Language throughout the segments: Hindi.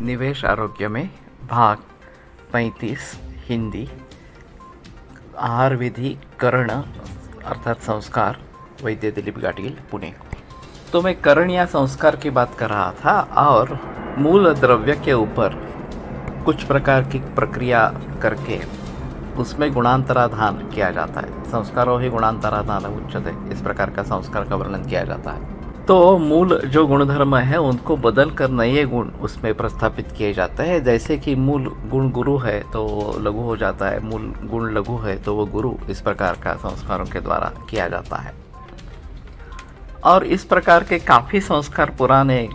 निवेश आरोग्य में भाग 35 हिंदी आहार विधि करण अर्थात संस्कार वैद्य दिलीप गाडगील पुणे। तो मैं करण या संस्कार की बात कर रहा था और मूल द्रव्य के ऊपर कुछ प्रकार की प्रक्रिया करके उसमें गुणांतराधान किया जाता है। संस्कारों ही गुणांतराधान उच्यते, इस प्रकार का संस्कार का वर्णन किया जाता है। तो मूल जो गुणधर्म है उनको बदल कर नए गुण उसमें प्रस्थापित किए जाते हैं। जैसे कि मूल गुण गुरु है तो वो लघु हो जाता है, मूल गुण लघु है तो वो गुरु, इस प्रकार का संस्कारों के द्वारा किया जाता है। और इस प्रकार के काफ़ी संस्कार पुराने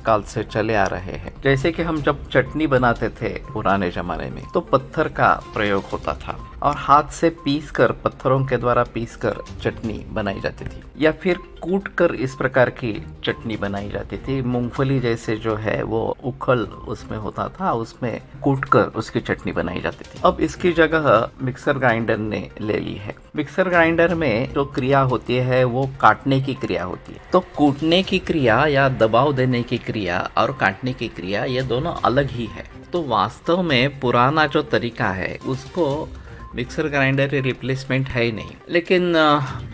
काल से चले आ रहे हैं। जैसे कि हम जब चटनी बनाते थे पुराने ज़माने में तो पत्थर का प्रयोग होता था और हाथ से पीसकर, पत्थरों के द्वारा पीसकर चटनी बनाई जाती थी, या फिर कूट कर इस प्रकार की चटनी बनाई जाती थी। मूंगफली जैसे जो है वो उखल उसमें होता था, उसमें कूट कर उसकी चटनी बनाई जाती थी। अब इसकी जगह मिक्सर ग्राइंडर ने ले ली है। मिक्सर ग्राइंडर में जो क्रिया होती है वो काटने की क्रिया होती है। तो कूटने की क्रिया या दबाव देने की क्रिया और काटने की क्रिया ये दोनों अलग ही है। तो वास्तव में पुराना जो तरीका है उसको मिक्सर ग्राइंडर की रिप्लेसमेंट है ही नहीं, लेकिन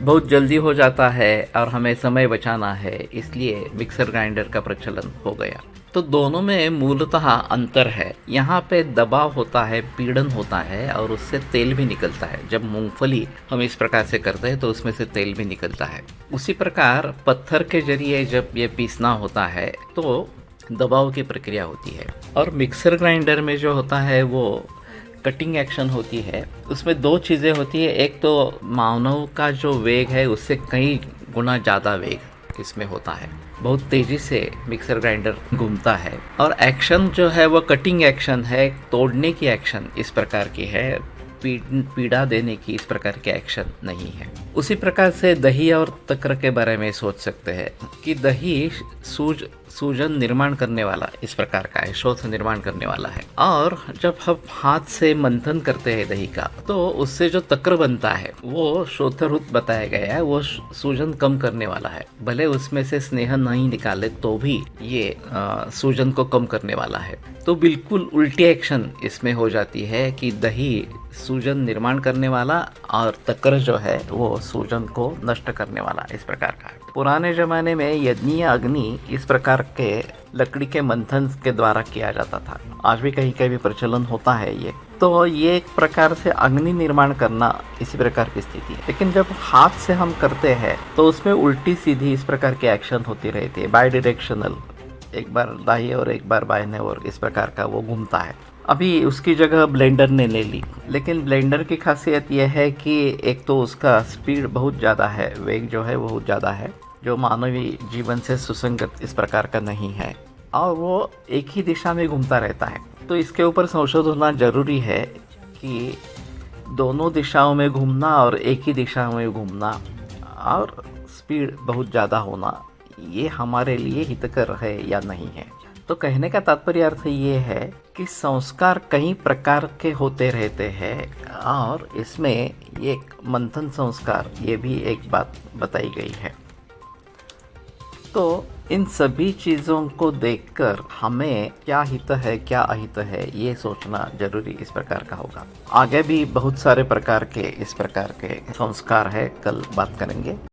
बहुत जल्दी हो जाता है और हमें समय बचाना है, इसलिए मिक्सर ग्राइंडर का प्रचलन हो गया। तो दोनों में मूलतः अंतर है। यहाँ पे दबाव होता है, पीड़न होता है और उससे तेल भी निकलता है। जब मूंगफली हम इस प्रकार से करते हैं तो उसमें से तेल भी निकलता है। उसी प्रकार पत्थर के जरिए जब ये पीसना होता है तो दबाव की प्रक्रिया होती है। और मिक्सर ग्राइंडर में जो होता है वो कटिंग एक्शन होती है। उसमें दो चीज़ें होती है, एक तो मानव का जो वेग है उससे कई गुना ज़्यादा वेग इसमें होता है। बहुत तेज़ी से मिक्सर ग्राइंडर घूमता है और एक्शन जो है वो कटिंग एक्शन है, तोड़ने की एक्शन इस प्रकार की है, पीड़ा देने की इस प्रकार के एक्शन नहीं है। उसी प्रकार से दही और तक्र के बारे में सोच सकते हैं कि दही सूजन निर्माण करने वाला इस प्रकार का है, शोथ निर्माण करने वाला है। और जब हम हाथ से मंथन करते हैं दही का तो उससे जो तक्र बनता है वो शोथरूप बताया गया है, वो सूजन कम करने वाला है। भले उसमें से स्नेह नहीं निकाले तो भी ये सूजन को कम करने वाला है। तो बिल्कुल उल्टी एक्शन इसमें हो जाती है कि दही सूजन निर्माण करने वाला और तक्र जो है वो सूजन को नष्ट करने वाला इस प्रकार का है। पुराने जमाने में यज्ञीय अग्नि इस प्रकार के लकड़ी के मंथन के द्वारा किया जाता था। आज भी कहीं कहीं प्रचलन होता है ये। तो ये एक प्रकार से अग्नि निर्माण करना इसी प्रकार की स्थिति है। लेकिन जब हाथ से हम करते हैं तो उसमें उल्टी सीधी इस प्रकार की एक्शन होती रहती है, बाई डायरेक्शनल, एक बार दाहिने और एक बार बाएं और इस प्रकार का वो घूमता है। अभी उसकी जगह ब्लेंडर ने ले ली, लेकिन ब्लेंडर की खासियत यह है कि एक तो उसका स्पीड बहुत ज़्यादा है, वेग जो है बहुत ज़्यादा है, जो मानवीय जीवन से सुसंगत इस प्रकार का नहीं है, और वो एक ही दिशा में घूमता रहता है। तो इसके ऊपर संशोधन होना ज़रूरी है कि दोनों दिशाओं में घूमना और एक ही दिशा में घूमना और स्पीड बहुत ज़्यादा होना ये हमारे लिए हितकर है या नहीं है। तो कहने का तात्पर्य अर्थ ये है कि संस्कार कई प्रकार के होते रहते हैं और इसमें एक मंथन संस्कार ये भी एक बात बताई गई है। तो इन सभी चीज़ों को देखकर हमें क्या हित है क्या अहित है ये सोचना जरूरी इस प्रकार का होगा। आगे भी बहुत सारे प्रकार के इस प्रकार के संस्कार है, कल बात करेंगे।